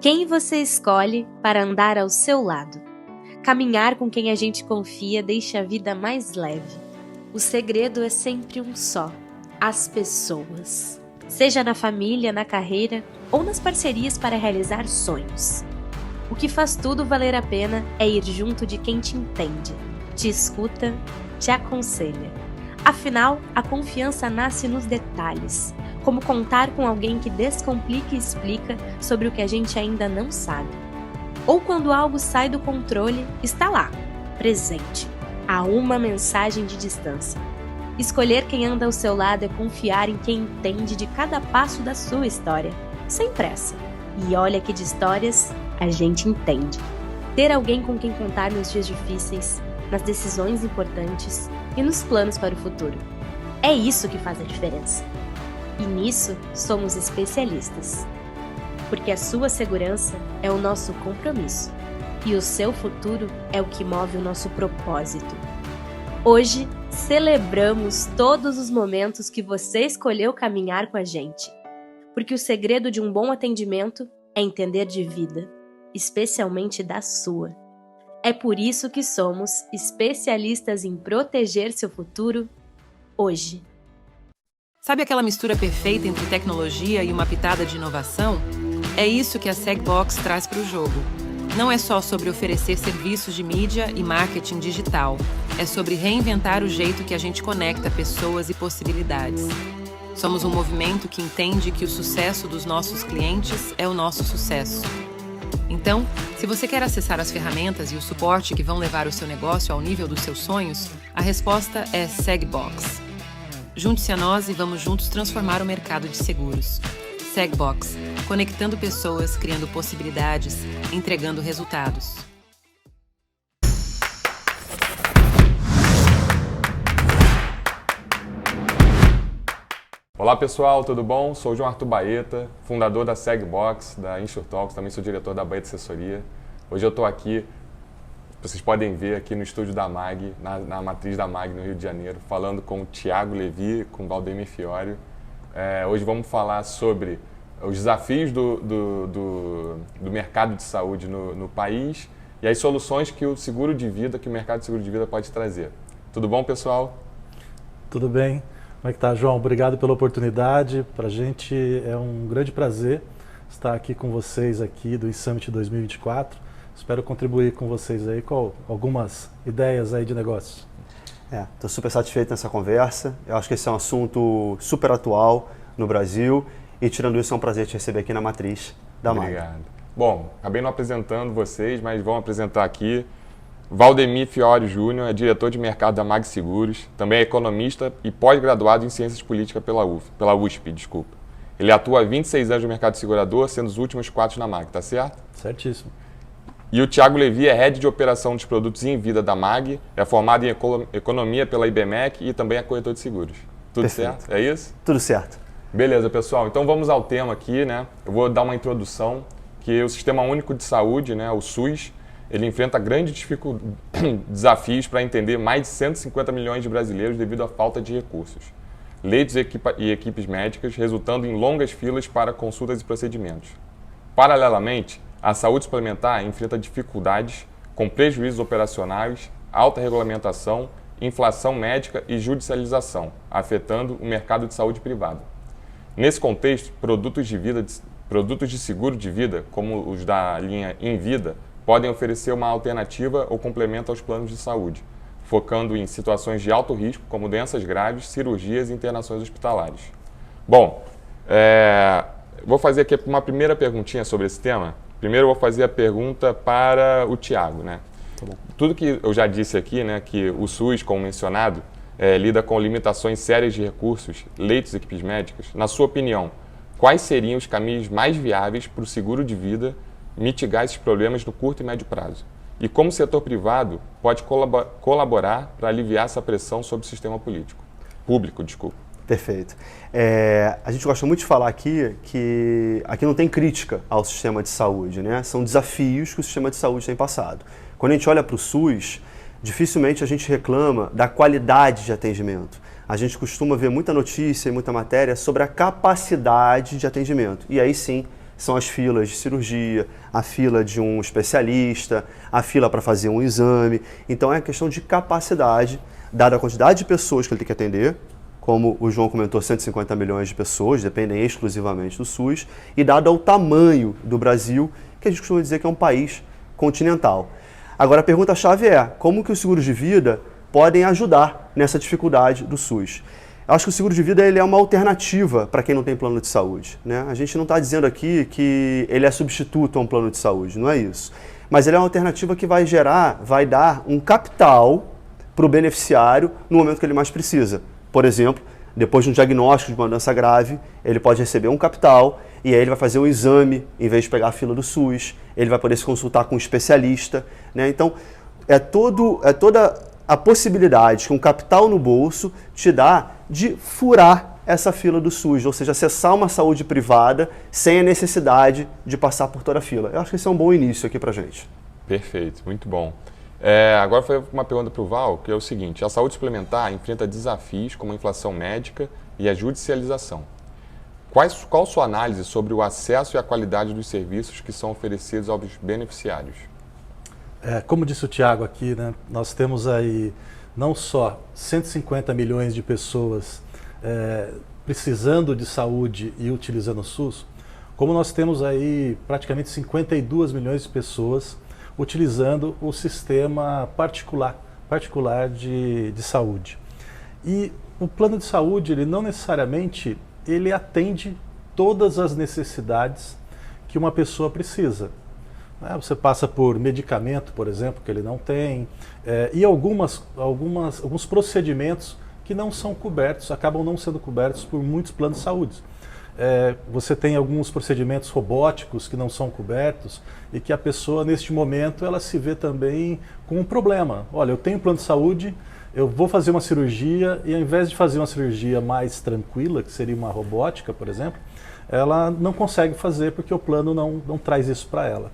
Quem você escolhe para andar ao seu lado? Caminhar com quem a gente confia deixa a vida mais leve. O segredo é sempre um só: as pessoas. Seja na família, na carreira ou nas parcerias para realizar sonhos. O que faz tudo valer a pena é ir junto de quem te entende, te escuta, te aconselha. Afinal, a confiança nasce nos detalhes, como contar com alguém que descomplica e explica sobre o que a gente ainda não sabe. Ou quando algo sai do controle, está lá, presente, a uma mensagem de distância. Escolher quem anda ao seu lado é confiar em quem entende de cada passo da sua história, sem pressa. E olha que de histórias a gente entende. Ter alguém com quem contar nos dias difíceis, nas decisões importantes e nos planos para o futuro. É isso que faz a diferença. E nisso somos especialistas. Porque a sua segurança é o nosso compromisso. E o seu futuro é o que move o nosso propósito. Hoje, celebramos todos os momentos que você escolheu caminhar com a gente. Porque o segredo de um bom atendimento é entender de vida, especialmente da sua. É por isso que somos especialistas em proteger seu futuro hoje. Sabe aquela mistura perfeita entre tecnologia e uma pitada de inovação? É isso que a Segbox traz para o jogo. Não é só sobre oferecer serviços de mídia e marketing digital. É sobre reinventar o jeito que a gente conecta pessoas e possibilidades. Somos um movimento que entende que o sucesso dos nossos clientes é o nosso sucesso. Então, se você quer acessar as ferramentas e o suporte que vão levar o seu negócio ao nível dos seus sonhos, a resposta é Segbox. Junte-se a nós e vamos juntos transformar o mercado de seguros. Segbox, conectando pessoas, criando possibilidades, entregando resultados. Olá pessoal, tudo bom? Sou o João Arthur Baeta, fundador da Segbox, da InsurTalks, também sou diretor da Baeta Assessoria. Hoje eu estou aqui, vocês podem ver aqui no estúdio da MAG, na matriz da MAG no Rio de Janeiro, falando com o Thiago Levi, com o Valdemir Fiório. Hoje vamos falar sobre os desafios do mercado de saúde no país e as soluções que o seguro de vida, que o mercado de seguro de vida pode trazer. Tudo bom, pessoal? Tudo bem. Como é que tá, João? Obrigado pela oportunidade. Para a gente é um grande prazer estar aqui com vocês aqui do eSummit 2024. Espero contribuir com vocês aí com algumas ideias aí de negócios. Estou super satisfeito nessa conversa. Eu acho que esse é um assunto super atual no Brasil e, tirando isso, é um prazer te receber aqui na matriz da MAG. Obrigado. Bom, acabei não apresentando vocês, mas vamos apresentar aqui. Valdemir Fiório Júnior é diretor de mercado da MAG Seguros, também é economista e pós-graduado em Ciências Políticas pela USP. Ele atua há 26 anos no mercado segurador, sendo os últimos 4 na MAG, tá certo? Certíssimo. E o Thiago Levi é head de operação dos produtos em vida da MAG, é formado em economia pela IBMEC e também é corretor de seguros. Tudo Perfeito. certo? É isso? Tudo certo. Beleza, pessoal. Então vamos ao tema aqui, né? Eu vou dar uma introdução, que o Sistema Único de Saúde, né, o SUS, ele enfrenta grandes desafios para atender mais de 150 milhões de brasileiros devido à falta de recursos, leitos e equipes médicas, resultando em longas filas para consultas e procedimentos. Paralelamente, a saúde suplementar enfrenta dificuldades com prejuízos operacionais, alta regulamentação, inflação médica e judicialização, afetando o mercado de saúde privado. Nesse contexto, produtos de seguro de vida, como os da linha Invida, podem oferecer uma alternativa ou complemento aos planos de saúde, focando em situações de alto risco, como doenças graves, cirurgias e internações hospitalares. Bom, vou fazer aqui uma primeira perguntinha sobre esse tema. Primeiro eu vou fazer a pergunta para o Thiago, né? Tá bom. Tudo que eu já disse aqui, né, que o SUS, como mencionado, lida com limitações sérias de recursos, leitos e equipes médicas. Na sua opinião, quais seriam os caminhos mais viáveis para o seguro de vida mitigar esses problemas no curto e médio prazo? E como o setor privado pode colaborar para aliviar essa pressão sobre o sistema público? Perfeito. A gente gosta muito de falar aqui que aqui não tem crítica ao sistema de saúde, né? São desafios que o sistema de saúde tem passado. Quando a gente olha para o SUS, dificilmente a gente reclama da qualidade de atendimento. A gente costuma ver muita notícia e muita matéria sobre a capacidade de atendimento. E aí sim, são as filas de cirurgia, a fila de um especialista, a fila para fazer um exame. Então é questão de capacidade, dada a quantidade de pessoas que ele tem que atender, como o João comentou, 150 milhões de pessoas, dependem exclusivamente do SUS, e dado ao tamanho do Brasil, que a gente costuma dizer que é um país continental. Agora a pergunta-chave é, como que os seguros de vida podem ajudar nessa dificuldade do SUS? Eu acho que o seguro de vida ele é uma alternativa para quem não tem plano de saúde, né? A gente não está dizendo aqui que ele é substituto a um plano de saúde, não é isso. Mas ele é uma alternativa que vai dar um capital para o beneficiário no momento que ele mais precisa. Por exemplo, depois de um diagnóstico de uma doença grave, ele pode receber um capital e aí ele vai fazer um exame, em vez de pegar a fila do SUS, ele vai poder se consultar com um especialista, né? Então, é toda a possibilidade que um capital no bolso te dá de furar essa fila do SUS, ou seja, acessar uma saúde privada sem a necessidade de passar por toda a fila. Eu acho que esse é um bom início aqui pra gente. Perfeito, muito bom. Agora foi uma pergunta para o Val, que é o seguinte: a saúde suplementar enfrenta desafios como a inflação médica e a judicialização. Qual sua análise sobre o acesso e a qualidade dos serviços que são oferecidos aos beneficiários? Como disse o Tiago aqui, né, nós temos aí não só 150 milhões de pessoas precisando de saúde e utilizando o SUS, como nós temos aí praticamente 52 milhões de pessoas utilizando o sistema particular de saúde. E o plano de saúde, ele não necessariamente ele atende todas as necessidades que uma pessoa precisa. Você passa por medicamento, por exemplo, que ele não tem, e alguns procedimentos que não são cobertos, acabam não sendo cobertos por muitos planos de saúde. Você tem alguns procedimentos robóticos que não são cobertos e que a pessoa, neste momento, ela se vê também com um problema. Olha, eu tenho plano de saúde, eu vou fazer uma cirurgia e ao invés de fazer uma cirurgia mais tranquila, que seria uma robótica, por exemplo, ela não consegue fazer porque o plano não traz isso para ela.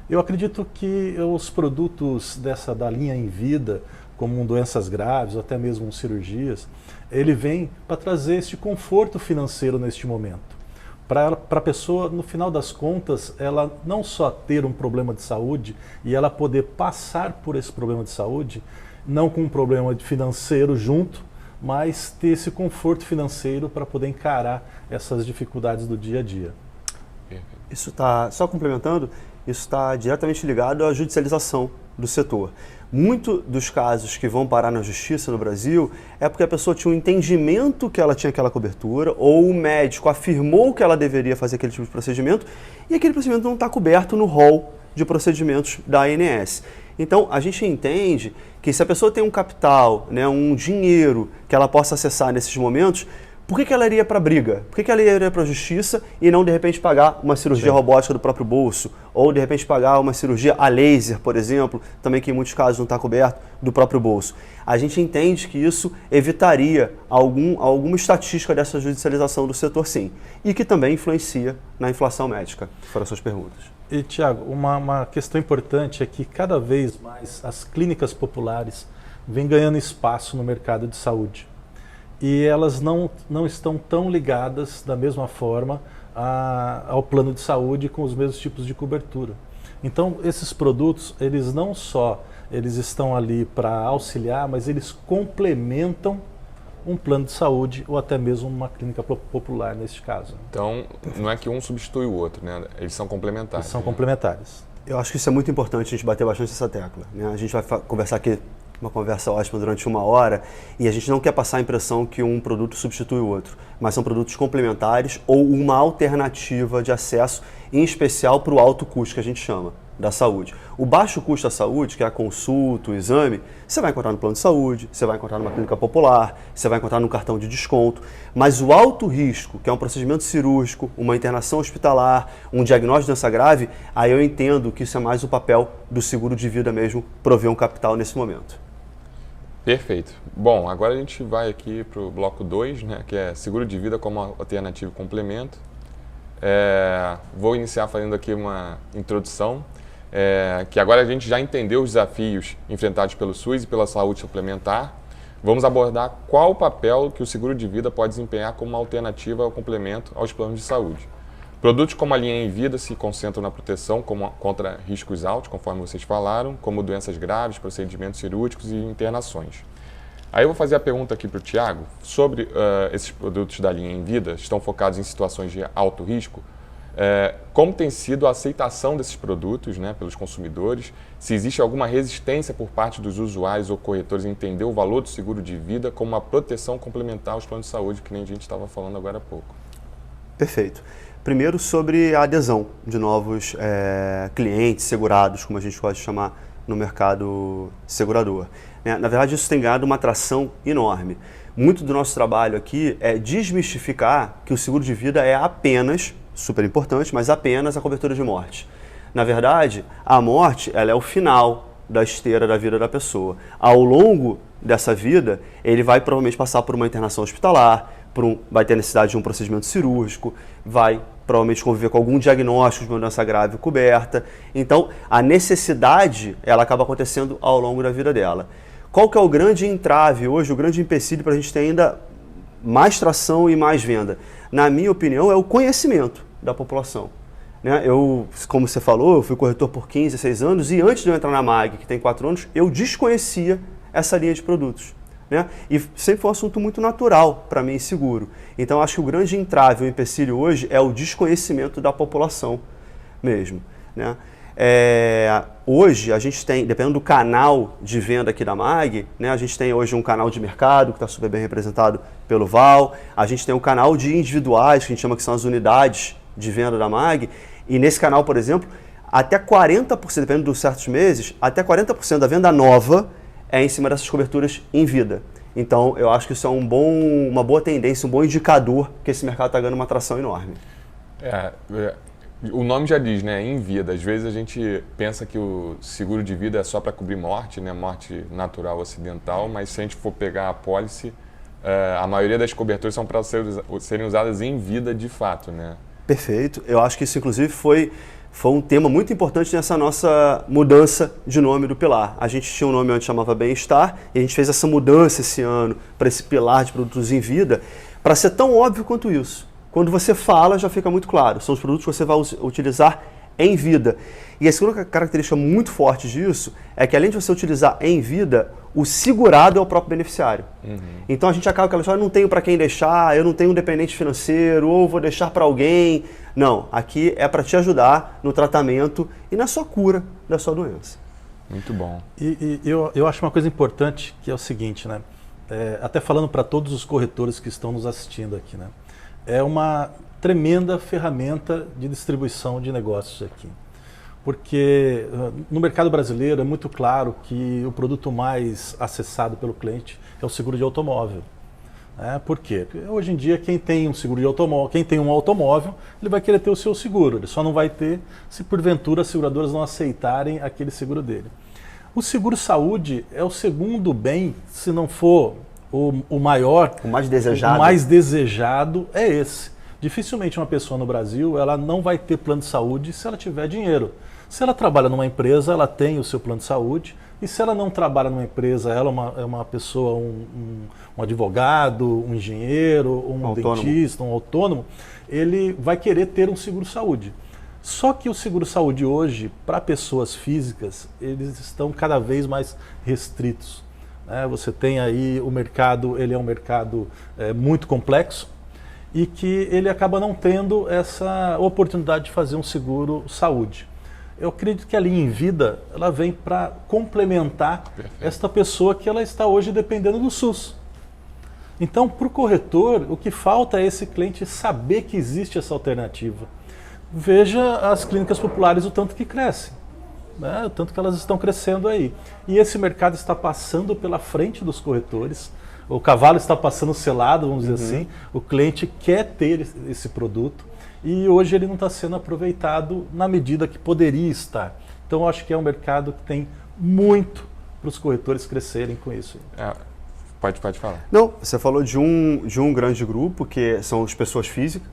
Eu acredito que os produtos da linha em vida, como doenças graves ou até mesmo cirurgias, ele vem para trazer este conforto financeiro neste momento. Para a pessoa, no final das contas, ela não só ter um problema de saúde e ela poder passar por esse problema de saúde, não com um problema financeiro junto, mas ter esse conforto financeiro para poder encarar essas dificuldades do dia a dia. Isso está, só complementando, isso está diretamente ligado à judicialização do setor. Muito dos casos que vão parar na justiça no Brasil é porque a pessoa tinha um entendimento que ela tinha aquela cobertura, ou o médico afirmou que ela deveria fazer aquele tipo de procedimento, e aquele procedimento não está coberto no rol de procedimentos da ANS. Então, a gente entende que se a pessoa tem um capital, né, um dinheiro que ela possa acessar nesses momentos, por que ela iria para a briga? Por que ela iria para a justiça e não, de repente, pagar uma cirurgia robótica do próprio bolso? Ou, de repente, pagar uma cirurgia a laser, por exemplo, também que em muitos casos não está coberto, do próprio bolso? A gente entende que isso evitaria alguma estatística dessa judicialização do setor, sim. E que também influencia na inflação médica. Foram as suas perguntas. E, Tiago, uma questão importante é que cada vez mais as clínicas populares vêm ganhando espaço no mercado de saúde. E elas não estão tão ligadas da mesma forma ao plano de saúde com os mesmos tipos de cobertura. Então, esses produtos, eles não só estão ali para auxiliar, mas eles complementam um plano de saúde ou até mesmo uma clínica popular neste caso. Então, não é que um substitui o outro, né? Eles são complementares. Eles são complementares. Eu acho que isso é muito importante, a gente bater bastante essa tecla, né? A gente vai conversar aqui, uma conversa ótima durante 1 hora, e a gente não quer passar a impressão que um produto substitui o outro, mas são produtos complementares ou uma alternativa de acesso, em especial para o alto custo que a gente chama da saúde. O baixo custo da saúde, que é a consulta, o exame, você vai encontrar no plano de saúde, você vai encontrar numa clínica popular, você vai encontrar no cartão de desconto, mas o alto risco, que é um procedimento cirúrgico, uma internação hospitalar, um diagnóstico de doença grave, aí eu entendo que isso é mais o papel do seguro de vida mesmo, prover um capital nesse momento. Perfeito. Bom, agora a gente vai aqui para o bloco 2, né, que é seguro de vida como alternativa e complemento. Vou iniciar fazendo aqui uma introdução, que agora a gente já entendeu os desafios enfrentados pelo SUS e pela saúde suplementar. Vamos abordar qual o papel que o seguro de vida pode desempenhar como uma alternativa ou complemento aos planos de saúde. Produtos como a linha Em Vida se concentram na proteção contra riscos altos, conforme vocês falaram, como doenças graves, procedimentos cirúrgicos e internações. Aí eu vou fazer a pergunta aqui para o Thiago sobre esses produtos da linha Em Vida, estão focados em situações de alto risco. Como tem sido a aceitação desses produtos, né, pelos consumidores? Se existe alguma resistência por parte dos usuários ou corretores em entender o valor do seguro de vida como uma proteção complementar aos planos de saúde, que nem a gente estava falando agora há pouco. Perfeito. Primeiro, sobre a adesão de novos clientes segurados, como a gente pode chamar no mercado segurador. Na verdade, isso tem ganhado uma atração enorme. Muito do nosso trabalho aqui é desmistificar que o seguro de vida é apenas, super importante, mas apenas a cobertura de morte. Na verdade, a morte ela é o final da esteira da vida da pessoa. Ao longo dessa vida, ele vai provavelmente passar por uma internação hospitalar, vai ter necessidade de um procedimento cirúrgico, vai provavelmente conviver com algum diagnóstico de uma doença grave coberta. Então, a necessidade ela acaba acontecendo ao longo da vida dela. Qual que é o grande entrave hoje, o grande empecilho para a gente ter ainda mais tração e mais venda? Na minha opinião, é o conhecimento da população. Eu, como você falou, eu fui corretor por 15, 16 anos e antes de eu entrar na MAG, que tem 4 anos, eu desconhecia essa linha de produtos. E sempre foi um assunto muito natural para mim, seguro. Então, acho que o grande entrave, o empecilho hoje é o desconhecimento da população mesmo. Hoje, a gente tem, dependendo do canal de venda aqui da MAG, a gente tem hoje um canal de mercado, que está super bem representado pelo Val, a gente tem um canal de individuais, que a gente chama que são as unidades de venda da MAG, e nesse canal, por exemplo, até 40%, dependendo de certos meses, até 40% da venda nova é em cima dessas coberturas em vida. Então, eu acho que isso é uma boa tendência, um bom indicador que esse mercado está ganhando uma atração enorme. O nome já diz, né? Em vida. Às vezes a gente pensa que o seguro de vida é só para cobrir morte, né? Morte natural acidental, mas se a gente for pegar a apólice, a maioria das coberturas são para serem usadas em vida de fato, né? Perfeito. Eu acho que isso, inclusive, foi um tema muito importante nessa nossa mudança de nome do pilar. A gente tinha um nome antes que chamava Bem-Estar e a gente fez essa mudança esse ano para esse pilar de produtos em vida para ser tão óbvio quanto isso. Quando você fala, já fica muito claro. São os produtos que você vai utilizar em vida. E a segunda característica muito forte disso é que além de você utilizar em vida, o segurado é o próprio beneficiário. Então a gente acaba com aquela história, não tenho para quem deixar, eu não tenho um dependente financeiro, ou vou deixar para alguém. Não, aqui é para te ajudar no tratamento e na sua cura da sua doença. Muito bom. E eu acho uma coisa importante, que é o seguinte, até falando para todos os corretores que estão nos assistindo aqui, é uma tremenda ferramenta de distribuição de negócios aqui. Porque no mercado brasileiro é muito claro que o produto mais acessado pelo cliente é o seguro de automóvel. Por quê? Porque hoje em dia quem tem um seguro de automóvel, quem tem um automóvel, ele vai querer ter o seu seguro. Ele só não vai ter se porventura as seguradoras não aceitarem aquele seguro dele. O seguro saúde é o segundo bem, se não for o maior, o mais desejado. O mais desejado é esse. Dificilmente uma pessoa no Brasil ela não vai ter plano de saúde se ela tiver dinheiro. Se ela trabalha numa empresa, ela tem o seu plano de saúde. E se ela não trabalha numa empresa, ela é uma pessoa, um advogado, um engenheiro, um dentista, um autônomo, ele vai querer ter um seguro-saúde. Só que o seguro-saúde hoje, para pessoas físicas, eles estão cada vez mais restritos. Você tem aí o mercado, ele é um mercado muito complexo e que ele acaba não tendo essa oportunidade de fazer um seguro-saúde. Eu acredito que a linha Em Vida ela vem para complementar esta pessoa que ela está hoje dependendo do SUS. Então, para o corretor, o que falta é esse cliente saber que existe essa alternativa. Veja as clínicas populares, o tanto que crescem, o tanto que elas estão crescendo aí. E esse mercado está passando pela frente dos corretores, o cavalo está passando selado, vamos dizer assim, o cliente quer ter esse produto. E hoje ele não está sendo aproveitado na medida que poderia estar. Então eu acho que é um mercado que tem muito para os corretores crescerem com isso. Pode falar. Não, você falou de um grande grupo, que são as pessoas físicas,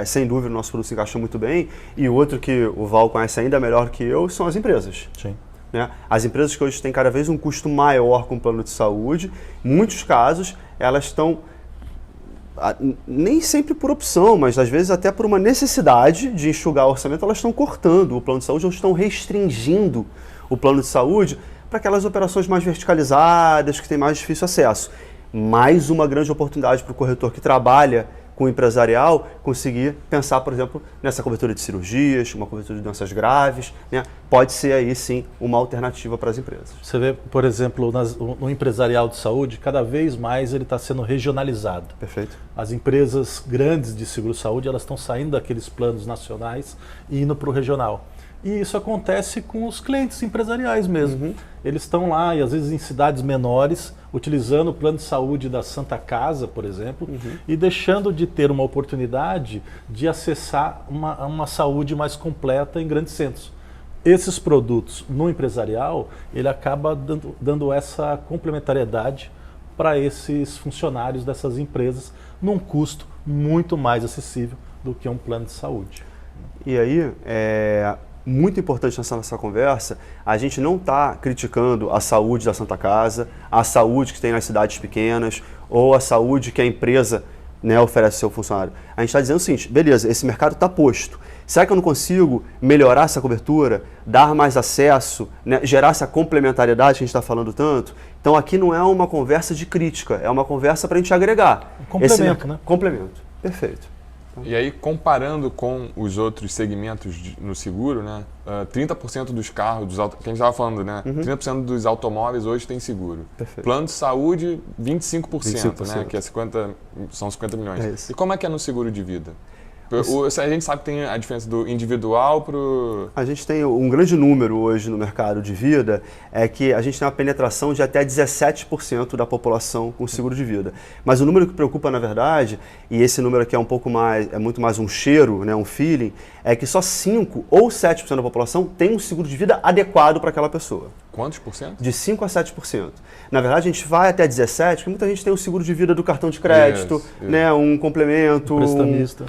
sem dúvida o nosso produto se encaixa muito bem. E o outro que o Val conhece ainda melhor que eu são as empresas. Sim. As empresas que hoje têm cada vez um custo maior com o plano de saúde, em muitos casos elas estão nem sempre por opção, mas às vezes até por uma necessidade de enxugar o orçamento, elas estão cortando o plano de saúde ou estão restringindo o plano de saúde para aquelas operações mais verticalizadas, que têm mais difícil acesso. Mais uma grande oportunidade para o corretor que trabalha com o empresarial conseguir pensar, por exemplo, nessa cobertura de cirurgias, uma cobertura de doenças graves, né? Pode ser aí sim uma alternativa para as empresas. Você vê, por exemplo, no empresarial de saúde, cada vez mais ele está sendo regionalizado. Perfeito. As empresas grandes de seguro-saúde, elas estão saindo daqueles planos nacionais e indo para o regional. E isso acontece com os clientes empresariais mesmo. Eles estão lá, e às vezes em cidades menores, utilizando o plano de saúde da Santa Casa, por exemplo, e deixando de ter uma oportunidade de acessar uma saúde mais completa em grandes centros. Esses produtos no empresarial, ele acaba dando essa complementariedade para esses funcionários dessas empresas num custo muito mais acessível do que um plano de saúde. E aí, muito importante nessa nossa conversa, a gente não está criticando a saúde da Santa Casa, a saúde que tem nas cidades pequenas ou a saúde que a empresa, né, oferece ao seu funcionário. A gente está dizendo o seguinte, beleza, esse mercado está posto. Será que eu não consigo melhorar essa cobertura, dar mais acesso, né, gerar essa complementariedade que a gente está falando tanto? Então aqui não é uma conversa de crítica, é uma conversa para a gente agregar. Um complemento, né? Complemento, perfeito. E aí, comparando com os outros segmentos no seguro, né, 30% dos carros, que a gente estava falando, né, 30% dos automóveis hoje tem seguro. Perfeito. Plano de saúde, 25%, 25%. Né, que são 50 milhões. É isso. E como é que é no seguro de vida? A gente sabe que tem a diferença do individual para o... A gente tem um grande número hoje no mercado de vida, é que a gente tem uma penetração de até 17% da população com seguro de vida. Mas o número que preocupa, na verdade, e esse número aqui é muito mais um cheiro, né, um feeling, é que só 5 ou 7% da população tem um seguro de vida adequado para aquela pessoa. Quantos por cento? De 5% a 7%. Na verdade, a gente vai até 17%, porque muita gente tem o seguro de vida do cartão de crédito, né, um complemento,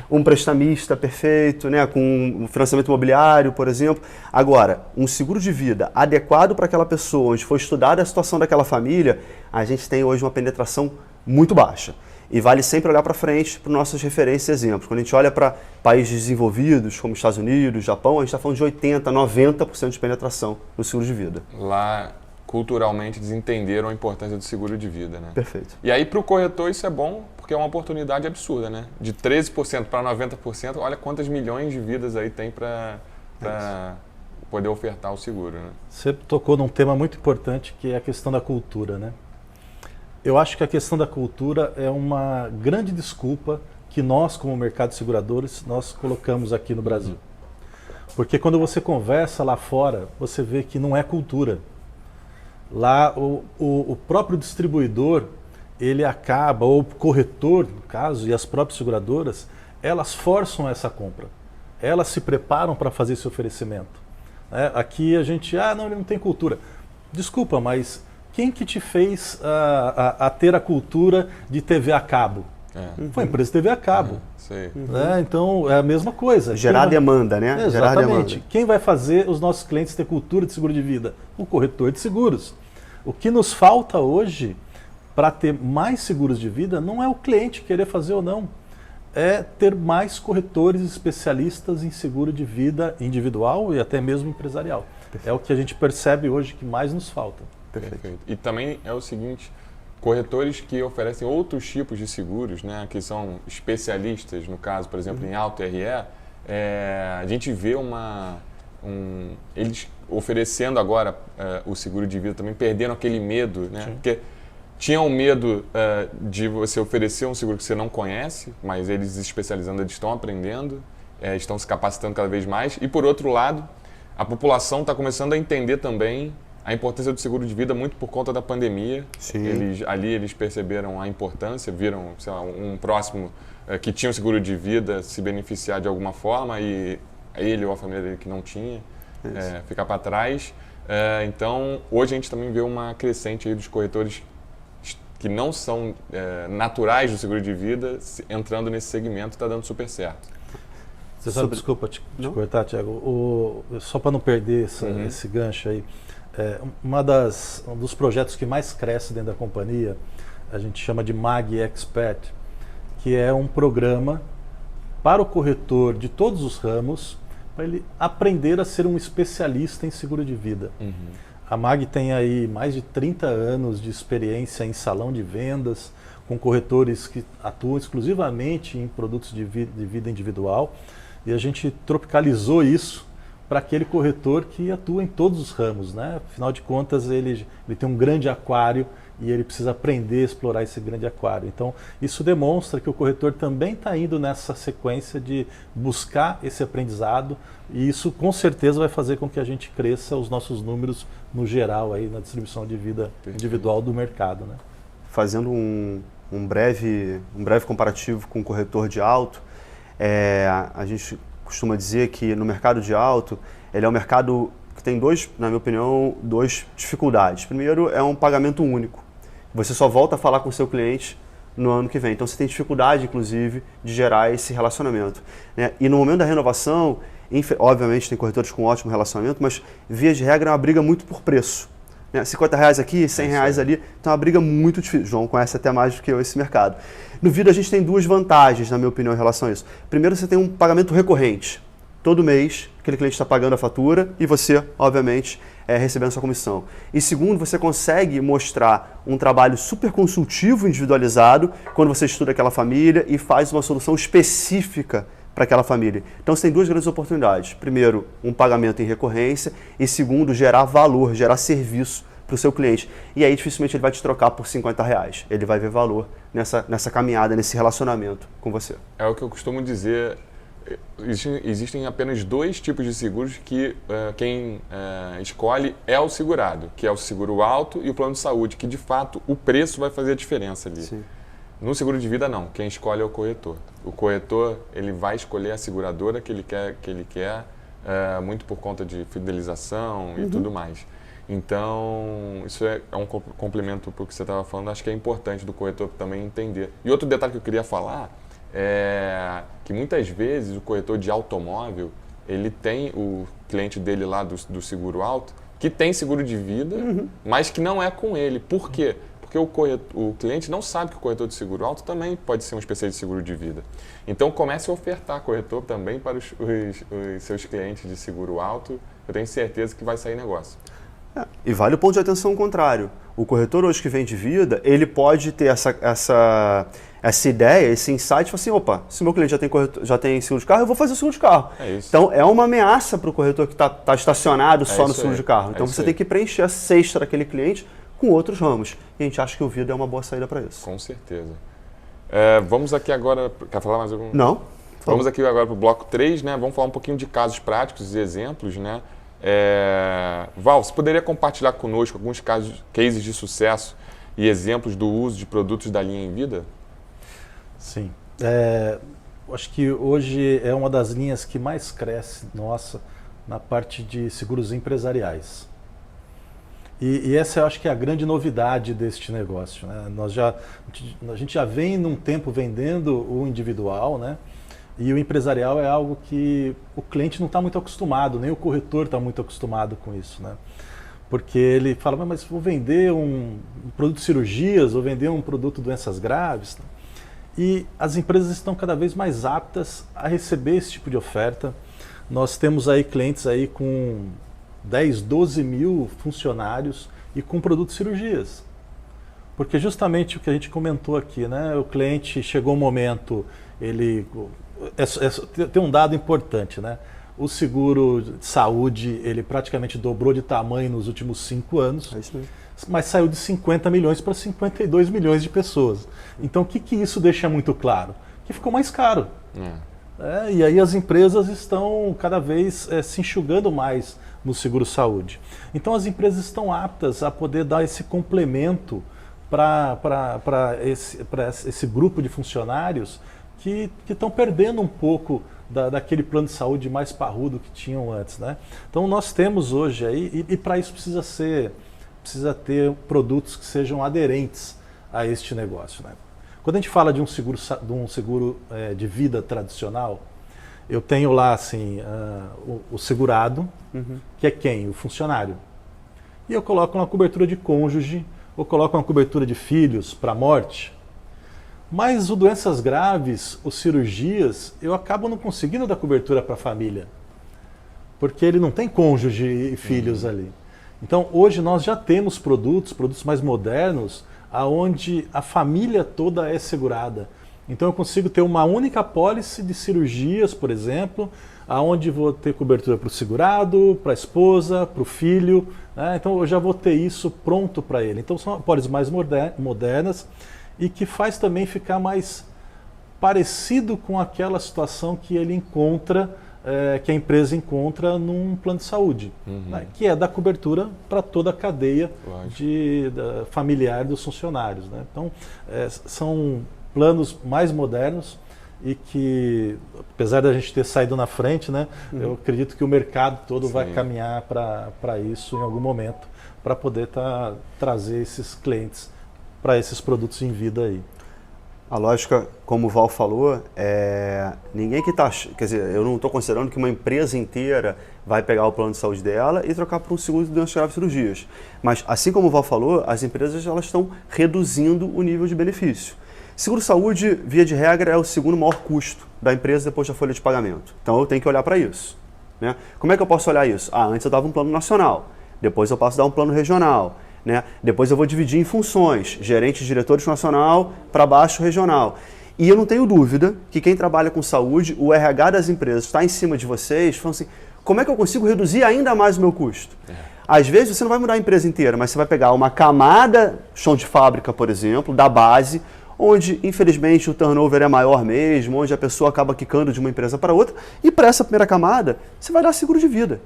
um prestamista perfeito, né, com um financiamento imobiliário, por exemplo. Agora, um seguro de vida adequado para aquela pessoa, onde foi estudada a situação daquela família, a gente tem hoje uma penetração muito baixa. E vale sempre olhar para frente para nossas referências e exemplos. Quando a gente olha para países desenvolvidos, como Estados Unidos, Japão, a gente está falando de 80%, 90% de penetração no seguro de vida. Lá, culturalmente, eles entenderam a importância do seguro de vida, né? Perfeito. E aí, para o corretor, isso é bom, porque é uma oportunidade absurda, né? De 13% para 90%, olha quantas milhões de vidas aí tem para poder ofertar o seguro, né? Você tocou num tema muito importante, que é a questão da cultura, né? Eu acho que a questão da cultura é uma grande desculpa que nós, como mercado de seguradores, nós colocamos aqui no Brasil. Porque quando você conversa lá fora, você vê que não é cultura. Lá o próprio distribuidor, ele acaba, ou o corretor, no caso, e as próprias seguradoras, elas forçam essa compra. Elas se preparam para fazer esse oferecimento. Aqui a gente, não, ele não tem cultura. Desculpa, mas quem que te fez a ter a cultura de TV a cabo? Foi a empresa de TV a cabo. Então é a mesma coisa. Gerar demanda, né? Exatamente. Gerar demanda. Quem vai fazer os nossos clientes ter cultura de seguro de vida? O corretor de seguros. O que nos falta hoje para ter mais seguros de vida não é o cliente querer fazer ou não. É ter mais corretores especialistas em seguro de vida individual e até mesmo empresarial. Perfeito. É o que a gente percebe hoje que mais nos falta. Perfeito. E também é o seguinte, corretores que oferecem outros tipos de seguros, né, que são especialistas, no caso, por exemplo, em Auto RE, a gente vê eles oferecendo agora o seguro de vida também, perderam aquele medo, né? Porque tinham medo de você oferecer um seguro que você não conhece, mas eles especializando, eles estão aprendendo, estão se capacitando cada vez mais. E por outro lado, a população está começando a entender também a importância do seguro de vida muito por conta da pandemia. Eles perceberam a importância, viram, sei lá, um próximo que tinha um seguro de vida se beneficiar de alguma forma e ele ou a família dele que não tinha ficar para trás. Então, hoje a gente também vê uma crescente aí dos corretores que não são naturais do seguro de vida entrando nesse segmento, está dando super certo. Você sabe, desculpa te cortar, Thiago, só para não perder esse gancho aí, um dos projetos que mais cresce dentro da companhia, a gente chama de MAG Expert, que é um programa para o corretor de todos os ramos, para ele aprender a ser um especialista em seguro de vida. A MAG tem aí mais de 30 anos de experiência em salão de vendas, com corretores que atuam exclusivamente em produtos de vida individual, e a gente tropicalizou isso para aquele corretor que atua em todos os ramos, né? Afinal de contas, ele tem um grande aquário e ele precisa aprender a explorar esse grande aquário. Então, isso demonstra que o corretor também está indo nessa sequência de buscar esse aprendizado, e isso com certeza vai fazer com que a gente cresça os nossos números no geral aí na distribuição de vida individual do mercado, né? Fazendo um breve comparativo com o corretor de auto, a gente costuma dizer que no mercado de auto, ele é um mercado que tem na minha opinião, duas dificuldades. Primeiro, é um pagamento único. Você só volta a falar com o seu cliente no ano que vem. Então, você tem dificuldade, inclusive, de gerar esse relacionamento, né? E no momento da renovação, obviamente, tem corretores com ótimo relacionamento, mas, via de regra, é uma briga muito por preço. R$50 aqui, R$100 ali, então é uma briga muito difícil. João conhece até mais do que eu esse mercado. No Vida a gente tem duas vantagens, na minha opinião, em relação a isso. Primeiro, você tem um pagamento recorrente. Todo mês, aquele cliente está pagando a fatura e você, obviamente, recebendo a sua comissão. E segundo, você consegue mostrar um trabalho super consultivo, individualizado, quando você estuda aquela família e faz uma solução específica para aquela família. Então, você tem duas grandes oportunidades. Primeiro, um pagamento em recorrência e segundo, gerar valor, gerar serviço para o seu cliente. E aí, dificilmente, ele vai te trocar por R$50. Ele vai ver valor nessa caminhada, nesse relacionamento com você. É o que eu costumo dizer. Existem apenas dois tipos de seguros que quem escolhe é o segurado, que é o seguro alto e o plano de saúde, que de fato o preço vai fazer a diferença ali. Sim. No seguro de vida não, quem escolhe é o corretor. O corretor ele vai escolher a seguradora que ele quer, muito por conta de fidelização e tudo mais. Então, isso é um complemento para o que você estava falando, acho que é importante do corretor também entender. E outro detalhe que eu queria falar é que muitas vezes o corretor de automóvel, ele tem o cliente dele lá do seguro alto, que tem seguro de vida, mas que não é com ele. Por quê? Porque o cliente não sabe que o corretor de seguro alto também pode ser um especialista de seguro de vida. Então comece a ofertar corretor também para os seus clientes de seguro alto. Eu tenho certeza que vai sair negócio. E vale o ponto de atenção contrário. O corretor hoje que vende vida, ele pode ter essa ideia, esse insight, assim, opa, se meu cliente já tem seguro de carro, eu vou fazer o seguro de carro. É isso. Então, é uma ameaça para o corretor que está estacionado só no seguro de carro. Então, você tem que preencher a cesta daquele cliente com outros ramos. E a gente acha que o vida é uma boa saída para isso. Com certeza. Vamos aqui agora... Quer falar mais algum? Não. Vamos aqui agora para o bloco 3, né? Vamos falar um pouquinho de casos práticos e exemplos, né? Val, você poderia compartilhar conosco alguns cases de sucesso e exemplos do uso de produtos da linha Em Vida? Sim. Acho que hoje é uma das linhas que mais cresce, na parte de seguros empresariais. E essa eu acho que é a grande novidade deste negócio, né? A gente já vem num tempo vendendo o individual, né? E o empresarial é algo que o cliente não está muito acostumado, nem o corretor está muito acostumado com isso, né? Porque ele fala, mas vou vender um produto de cirurgias, vou vender um produto de doenças graves. E as empresas estão cada vez mais aptas a receber esse tipo de oferta. Nós temos aí clientes aí com 10, 12 mil funcionários e com produto de cirurgias. Porque justamente o que a gente comentou aqui, né? O cliente chegou um momento, tem um dado importante, né? O seguro de saúde, ele praticamente dobrou de tamanho nos últimos 5 anos, mas saiu de 50 milhões para 52 milhões de pessoas. Então, o que isso deixa muito claro? Que ficou mais caro. E aí as empresas estão cada vez se enxugando mais no seguro-saúde. Então, as empresas estão aptas a poder dar esse complemento para esse grupo de funcionários que estão perdendo um pouco daquele plano de saúde mais parrudo que tinham antes, né? Então nós temos hoje aí, e para isso precisa ter produtos que sejam aderentes a este negócio, né? Quando a gente fala de um seguro de vida tradicional, eu tenho lá assim, o segurado, que é quem? O funcionário. E eu coloco uma cobertura de cônjuge, ou coloco uma cobertura de filhos para morte. Mas o doenças graves, os cirurgias, eu acabo não conseguindo dar cobertura para a família. Porque ele não tem cônjuge e filhos ali. Então, hoje nós já temos produtos mais modernos, onde a família toda é segurada. Então, eu consigo ter uma única apólice de cirurgias, por exemplo, onde vou ter cobertura para o segurado, para a esposa, para o filho. Né? Então, eu já vou ter isso pronto para ele. Então, são apólices mais modernas e que faz também ficar mais parecido com aquela situação que ele encontra, que a empresa encontra num plano de saúde, né, que é dar cobertura para toda a cadeia familiar dos funcionários. Né? Então, são planos mais modernos e que, apesar da gente ter saído na frente, né, eu acredito que o mercado todo vai caminhar para isso em algum momento, para poder trazer esses clientes para esses produtos em vida aí. A lógica, como o Val falou, ninguém que está... Quer dizer, eu não estou considerando que uma empresa inteira vai pegar o plano de saúde dela e trocar para um seguro de doenças graves e cirurgias. Mas, assim como o Val falou, as empresas elas estão reduzindo o nível de benefício. Seguro-saúde, via de regra, é o segundo maior custo da empresa depois da folha de pagamento. Então, eu tenho que olhar para isso. Né? Como é que eu posso olhar isso? Antes eu dava um plano nacional, depois eu passo a dar um plano regional. Né? Depois eu vou dividir em funções, gerente, diretores nacional para baixo regional. E eu não tenho dúvida que quem trabalha com saúde, o RH das empresas está em cima de vocês, falando assim, como é que eu consigo reduzir ainda mais o meu custo? Às vezes você não vai mudar a empresa inteira, mas você vai pegar uma camada, chão de fábrica, por exemplo, da base, onde infelizmente o turnover é maior mesmo, onde a pessoa acaba quicando de uma empresa para outra, e para essa primeira camada, você vai dar seguro de vida.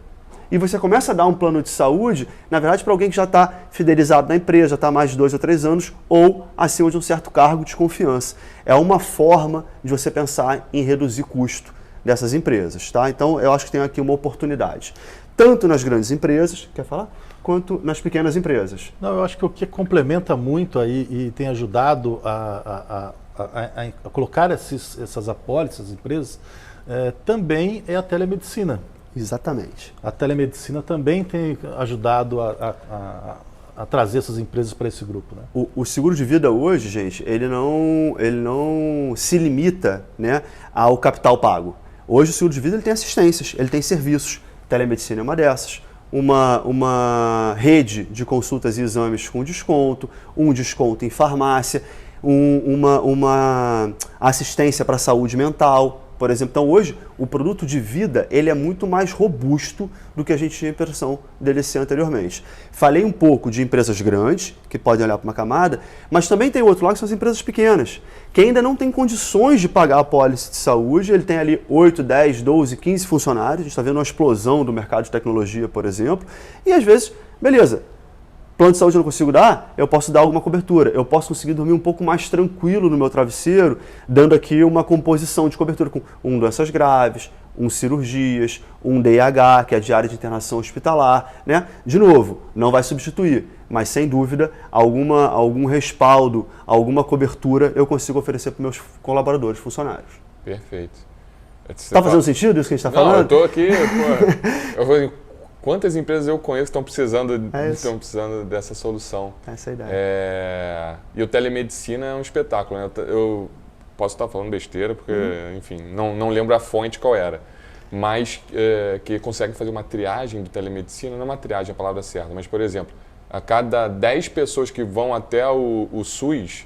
E você começa a dar um plano de saúde, na verdade, para alguém que já está fidelizado na empresa, já está há mais de 2 ou 3 anos, ou acima de um certo cargo de confiança. É uma forma de você pensar em reduzir custo dessas empresas. Tá? Então, eu acho que tem aqui uma oportunidade. Tanto nas grandes empresas, quer falar? Quanto nas pequenas empresas. Não, eu acho que o que complementa muito aí e tem ajudado a colocar essas apólices, essas empresas, também é a telemedicina. Exatamente. A telemedicina também tem ajudado a trazer essas empresas para esse grupo. Né? O seguro de vida hoje, gente, ele não se limita, né, ao capital pago. Hoje o seguro de vida ele tem assistências, ele tem serviços. Telemedicina é uma dessas. Uma rede de consultas e exames com desconto, um desconto em farmácia, uma assistência para a saúde mental. Por exemplo, então hoje o produto de vida ele é muito mais robusto do que a gente tinha a impressão dele ser anteriormente. Falei um pouco de empresas grandes, que podem olhar para uma camada, mas também tem outro lado que são as empresas pequenas, que ainda não têm condições de pagar a pólice de saúde, ele tem ali 8, 10, 12, 15 funcionários, a gente está vendo uma explosão do mercado de tecnologia, por exemplo, e às vezes, beleza, plano de saúde eu não consigo dar, eu posso dar alguma cobertura. Eu posso conseguir dormir um pouco mais tranquilo no meu travesseiro, dando aqui uma composição de cobertura com doenças graves, cirurgias, DIH, que é a diária de internação hospitalar. Né? De novo, não vai substituir, mas sem dúvida, algum respaldo, alguma cobertura eu consigo oferecer para os meus colaboradores, funcionários. Perfeito. Está fazendo sentido isso que a gente está falando? Eu estou aqui, eu vou... Quantas empresas eu conheço que estão precisando dessa solução? Essa é a ideia. E o telemedicina é um espetáculo. Né? Eu posso estar falando besteira, porque, enfim, não lembro a fonte qual era. Mas que consegue fazer uma triagem de telemedicina, não é uma triagem a palavra certa, mas, por exemplo, a cada 10 pessoas que vão até o SUS,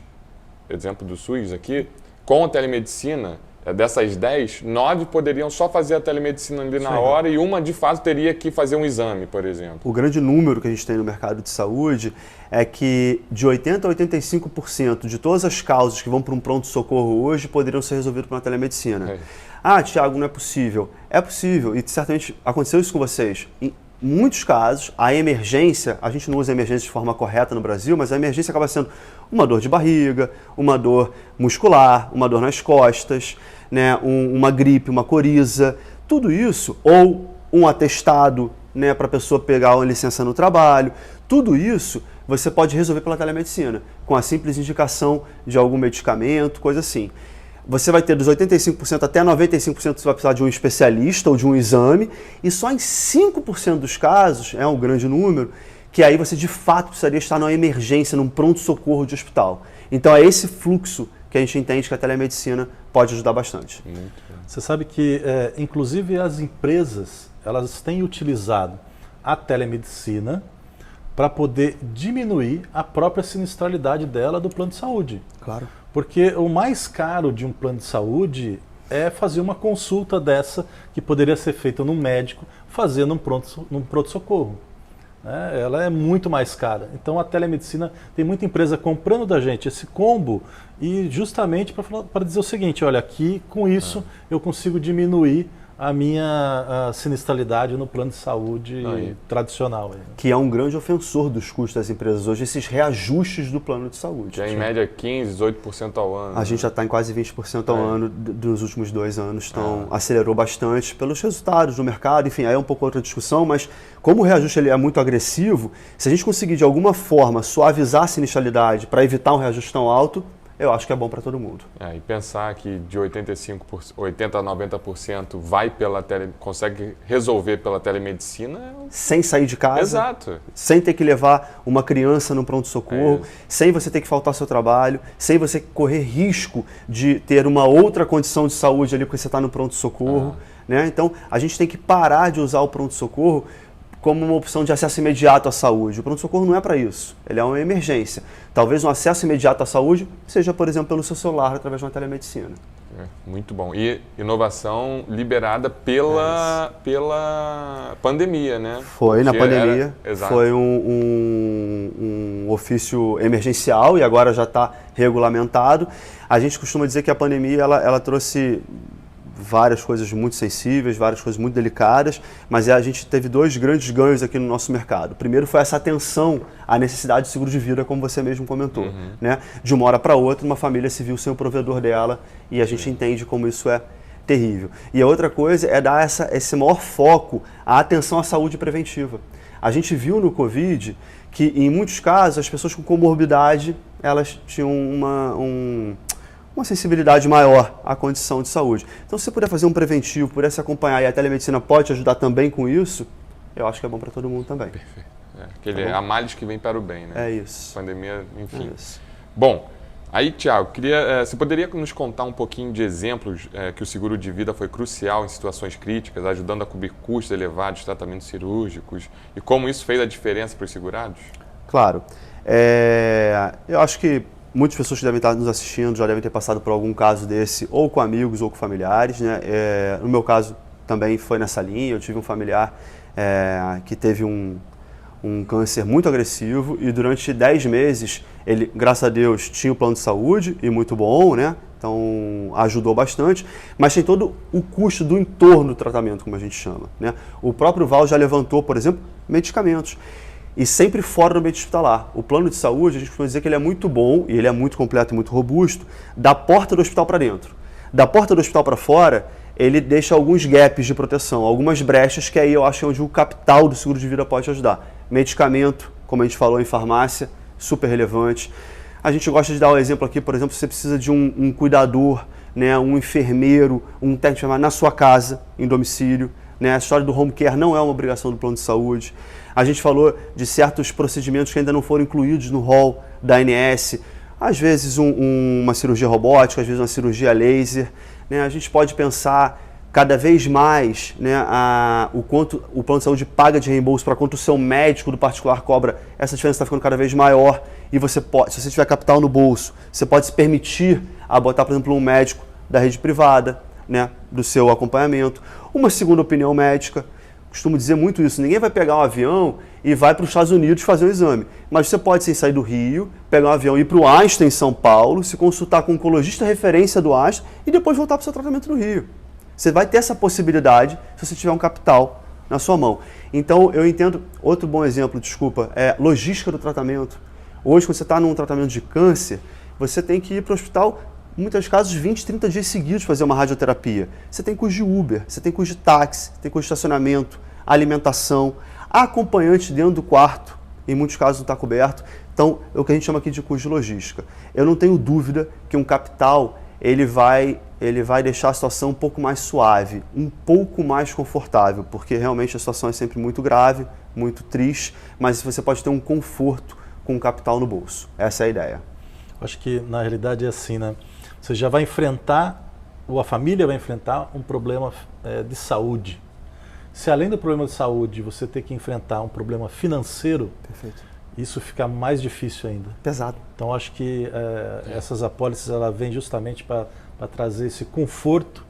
exemplo do SUS aqui, com a telemedicina, dessas 10, 9 poderiam só fazer a telemedicina ali na hora e uma, de fato, teria que fazer um exame, por exemplo. O grande número que a gente tem no mercado de saúde é que de 80% a 85% de todas as causas que vão para um pronto-socorro hoje poderiam ser resolvidas por uma telemedicina. Ah, Thiago, não é possível. É possível e certamente aconteceu isso com vocês. Em muitos casos, a emergência, a gente não usa a emergência de forma correta no Brasil, mas a emergência acaba sendo uma dor de barriga, uma dor muscular, uma dor nas costas, né, uma gripe, uma coriza, tudo isso, ou um atestado, né, para a pessoa pegar uma licença no trabalho, tudo isso você pode resolver pela telemedicina, com a simples indicação de algum medicamento, coisa assim. Você vai ter dos 85% até 95% você vai precisar de um especialista ou de um exame, e só em 5% dos casos, é um grande número, que aí você de fato precisaria estar numa emergência, num pronto-socorro de hospital. Então é esse fluxo que a gente entende que a telemedicina pode ajudar bastante. Você sabe que, inclusive, as empresas elas têm utilizado a telemedicina para poder diminuir a própria sinistralidade dela do plano de saúde. Claro. Porque o mais caro de um plano de saúde é fazer uma consulta dessa que poderia ser feita no médico, fazer num pronto-socorro. Ela é muito mais cara. Então a telemedicina, tem muita empresa comprando da gente esse combo e justamente para dizer o seguinte, olha, aqui com isso eu consigo diminuir a minha sinistralidade no plano de saúde tradicional. Que é um grande ofensor dos custos das empresas hoje, esses reajustes do plano de saúde. Que é em média 15%, 18% ao ano. A gente já está em quase 20% ao ano dos últimos 2 anos, então acelerou bastante pelos resultados do mercado, enfim, aí é um pouco outra discussão, mas como o reajuste ele é muito agressivo, se a gente conseguir de alguma forma suavizar a sinistralidade para evitar um reajuste tão alto, eu acho que é bom para todo mundo. E pensar que de 80% a 90% consegue resolver pela telemedicina. Sem sair de casa. Exato. Sem ter que levar uma criança no pronto-socorro, sem você ter que faltar ao seu trabalho, sem você correr risco de ter uma outra condição de saúde ali porque você está no pronto-socorro. Né? Então, a gente tem que parar de usar o pronto-socorro como uma opção de acesso imediato à saúde. O pronto-socorro não é para isso, ele é uma emergência. Talvez um acesso imediato à saúde seja, por exemplo, pelo seu celular, através de uma telemedicina. Muito bom. E inovação liberada pela pandemia, né? Foi, na pandemia, foi um ofício emergencial e agora já está regulamentado. A gente costuma dizer que a pandemia ela trouxe várias coisas muito sensíveis, várias coisas muito delicadas, mas a gente teve 2 grandes ganhos aqui no nosso mercado. O primeiro foi essa atenção à necessidade de seguro de vida, como você mesmo comentou. Né? De uma hora para outra, uma família se viu sem o provedor dela e a gente entende como isso é terrível. E a outra coisa é dar esse maior foco à atenção à saúde preventiva. A gente viu no Covid que, em muitos casos, as pessoas com comorbidade, elas tinham uma sensibilidade maior à condição de saúde. Então, se você puder fazer um preventivo, puder se acompanhar e a telemedicina pode te ajudar também com isso, eu acho que é bom para todo mundo também. Perfeito. A males que vem para o bem, né? É isso. Pandemia, enfim. É isso. Bom, aí, Thiago, você poderia nos contar um pouquinho de exemplos que o seguro de vida foi crucial em situações críticas, ajudando a cobrir custos elevados de tratamentos cirúrgicos e como isso fez a diferença para os segurados? Claro. Eu acho que muitas pessoas que devem estar nos assistindo já devem ter passado por algum caso desse, ou com amigos ou com familiares. Né? No meu caso, também foi nessa linha. Eu tive um familiar que teve um câncer muito agressivo e durante 10 meses ele, graças a Deus, tinha o plano de saúde e muito bom, né? Então ajudou bastante, mas tem todo o custo do entorno do tratamento, como a gente chama. Né? O próprio Val já levantou, por exemplo, medicamentos. E sempre fora do ambiente hospitalar. O plano de saúde, a gente costuma dizer que ele é muito bom, e ele é muito completo e muito robusto, da porta do hospital para dentro. Da porta do hospital para fora, ele deixa alguns gaps de proteção, algumas brechas que aí eu acho onde o capital do seguro de vida pode ajudar. Medicamento, como a gente falou em farmácia, super relevante. A gente gosta de dar um exemplo aqui, por exemplo, se você precisa de um cuidador, né, um enfermeiro, um técnico de enfermagem na sua casa, em domicílio. Né? A história do home care não é uma obrigação do plano de saúde. A gente falou de certos procedimentos que ainda não foram incluídos no rol da ANS. Às vezes uma cirurgia robótica, às vezes uma cirurgia laser. Né? A gente pode pensar cada vez mais, né, o quanto o plano de saúde paga de reembolso para quanto o seu médico do particular cobra. Essa diferença está ficando cada vez maior e você pode, se você tiver capital no bolso, você pode se permitir a botar, por exemplo, um médico da rede privada, né, do seu acompanhamento. Uma segunda opinião médica. Costumo dizer muito isso, ninguém vai pegar um avião e vai para os Estados Unidos fazer um exame. Mas você pode, sem sair do Rio, pegar um avião e ir para o Einstein em São Paulo, se consultar com um oncologista referência do Einstein e depois voltar para o seu tratamento no Rio. Você vai ter essa possibilidade se você tiver um capital na sua mão. Então, eu entendo, outro bom exemplo, desculpa, é logística do tratamento. Hoje, quando você está num tratamento de câncer, você tem que ir para o hospital, em muitos casos, 20, 30 dias seguidos fazer uma radioterapia. Você tem custo de Uber, você tem custo de táxi, tem custo de estacionamento, alimentação, acompanhante dentro do quarto, em muitos casos não está coberto. Então, é o que a gente chama aqui de custo de logística. Eu não tenho dúvida que um capital ele vai deixar a situação um pouco mais suave, um pouco mais confortável, porque realmente a situação é sempre muito grave, muito triste, mas você pode ter um conforto com o capital no bolso. Essa é a ideia. Acho que na realidade é assim, né? Você já vai enfrentar, ou a família vai enfrentar, um problema de saúde. Se além do problema de saúde você ter que enfrentar um problema financeiro, Perfeito. isso fica mais difícil ainda. Pesado. Então acho que essas apólices ela vêm justamente para trazer esse conforto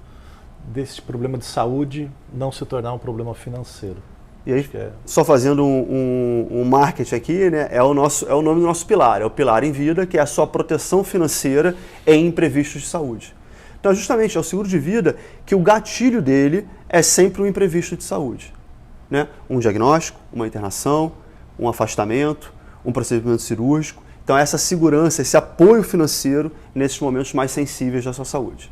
desse problema de saúde não se tornar um problema financeiro. E aí, só fazendo um marketing aqui, né, é o nome do nosso pilar, é o Pilar em Vida, que é a sua proteção financeira em imprevistos de saúde. Então, justamente, é o seguro de vida que o gatilho dele é sempre um imprevisto de saúde. Né? Um diagnóstico, uma internação, um afastamento, um procedimento cirúrgico. Então, essa segurança, esse apoio financeiro nesses momentos mais sensíveis da sua saúde.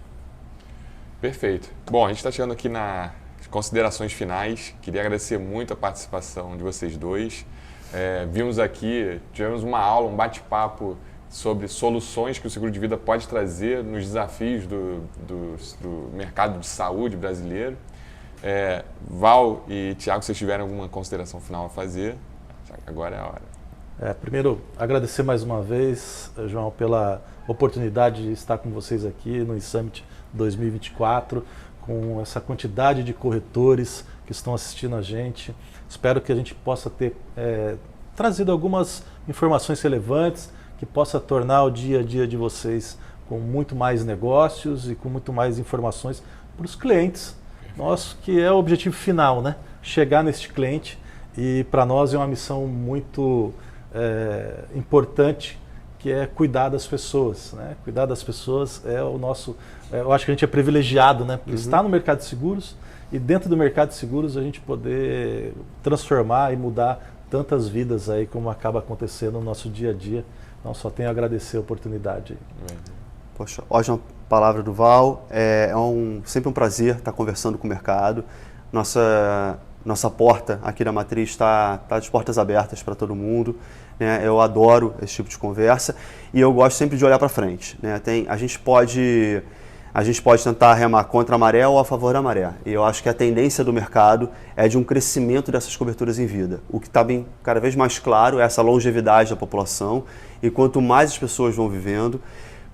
Perfeito. Bom, a gente está chegando aqui nas considerações finais. Queria agradecer muito a participação de vocês dois. Vimos aqui, tivemos uma aula, um bate-papo sobre soluções que o seguro de vida pode trazer nos desafios do mercado de saúde brasileiro. Val e Thiago, vocês tiverem alguma consideração final a fazer? Agora é a hora. Primeiro, agradecer mais uma vez, João, pela oportunidade de estar com vocês aqui no Summit 2024, com essa quantidade de corretores que estão assistindo a gente. Espero que a gente possa ter trazido algumas informações relevantes que possa tornar o dia a dia de vocês com muito mais negócios e com muito mais informações para os clientes. Nosso, que é o objetivo final, né? Chegar neste cliente, e para nós é uma missão muito importante, que é cuidar das pessoas, né? Cuidar das pessoas é o nosso... eu acho que a gente é privilegiado, né? Por estar no mercado de seguros, e dentro do mercado de seguros a gente poder transformar e mudar tantas vidas aí como acaba acontecendo no nosso dia a dia. Então só tenho a agradecer a oportunidade. Poxa, ótima palavra do Val. Sempre um prazer estar conversando com o mercado. Nossa porta aqui da Matriz está de portas abertas para todo mundo. Né? Eu adoro esse tipo de conversa e eu gosto sempre de olhar para frente. Né? A gente pode tentar remar contra a maré ou a favor da maré. E eu acho que a tendência do mercado é de um crescimento dessas coberturas em vida. O que está bem cada vez mais claro é essa longevidade da população, e quanto mais as pessoas vão vivendo,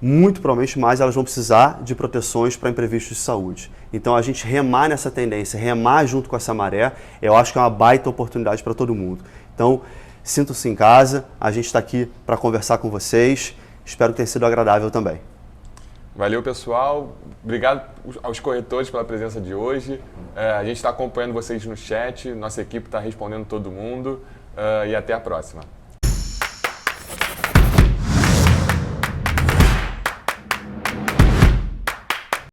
muito provavelmente mais elas vão precisar de proteções para imprevistos de saúde. Então a gente remar nessa tendência, remar junto com essa maré, eu acho que é uma baita oportunidade para todo mundo. Então, sintam-se em casa, a gente está aqui para conversar com vocês, espero que tenha sido agradável também. Valeu, pessoal. Obrigado aos corretores pela presença de hoje. A gente está acompanhando vocês no chat, nossa equipe está respondendo todo mundo, e até a próxima.